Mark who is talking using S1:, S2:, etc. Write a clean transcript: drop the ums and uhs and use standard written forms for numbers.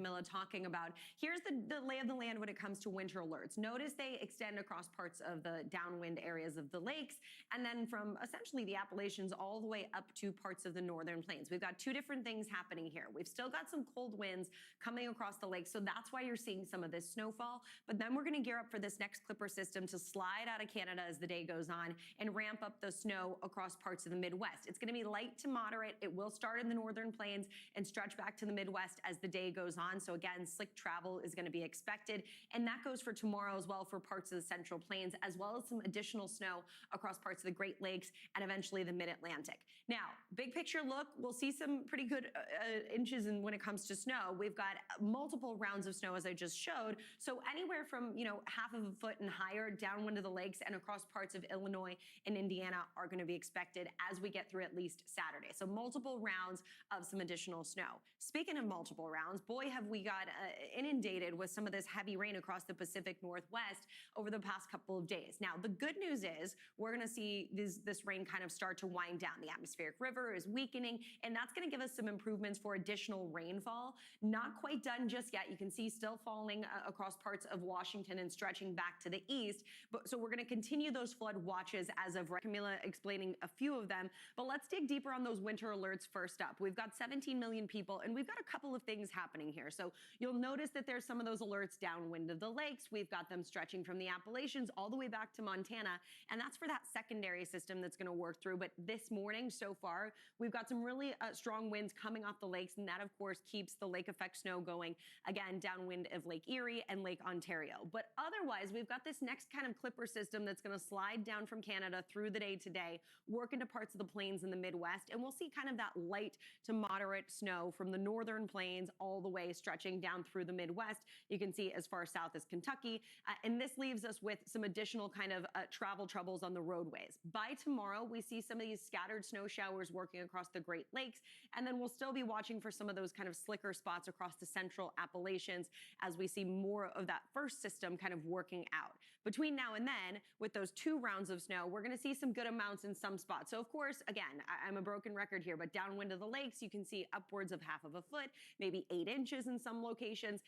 S1: Camilla talking about. Here's the lay of the land when it comes to winter alerts. Notice they extend across parts of the downwind areas of the lakes, and then from essentially the Appalachians all the way up to parts of the northern plains. We've got two different things happening here. We've still got some cold winds coming across the lake, so that's why you're seeing some of this snowfall. But then we're going to gear up for this next clipper system to slide out of Canada as the day goes on and ramp up the snow across parts of the Midwest. It's going to be light to moderate. It will start in the northern plains and stretch back to the Midwest as the day goes on. So again, slick travel is going to be expected. And that goes for tomorrow as well for parts of the central plains, as well as some additional snow across parts of the Great Lakes and eventually the mid-Atlantic. Now, big picture look, we'll see some pretty good inches when it comes to snow. We've got multiple rounds of snow, as I just showed. So anywhere from, half of a foot and higher downwind of the lakes and across parts of Illinois and Indiana are going to be expected as we get through at least Saturday. So multiple rounds of some additional snow. Speaking of multiple rounds, boy, have we got inundated with some of this heavy rain across the Pacific Northwest over the past couple of days. Now, the good news is we're going to see this rain kind of start to wind down. The atmospheric river is weakening, and that's going to give us some improvements for additional rainfall. Not quite done just yet. You can see still falling across parts of Washington and stretching back to the east. So we're going to continue those flood watches as of Camilla explaining a few of them. But let's dig deeper on those winter alerts first up. We've got 17 million people, and we've got a couple of things happening here. So you'll notice that there's some of those alerts downwind of the lakes. We've got them stretching from the Appalachians all the way back to Montana, and that's for that secondary system that's going to work through. But this morning so far, we've got some really strong winds coming off the lakes, and that, of course, keeps the lake effect snow going, again, downwind of Lake Erie and Lake Ontario. But otherwise, we've got this next kind of clipper system that's going to slide down from Canada through the day today, work into parts of the plains in the Midwest, and we'll see kind of that light to moderate snow from the northern plains all the way stretching down through the Midwest. You can see as far south as Kentucky, and this leaves us with some additional kind of travel troubles on the roadways. By tomorrow, we see some of these scattered snow showers working across the Great Lakes, and then we'll still be watching for some of those kind of slicker spots across the central Appalachians as we see more of that first system kind of working out. Between now and then, with those two rounds of snow, we're going to see some good amounts in some spots. So of course, again, I'm a broken record here, but downwind of the lakes, you can see upwards of half of a foot, maybe 8 inches in some locations.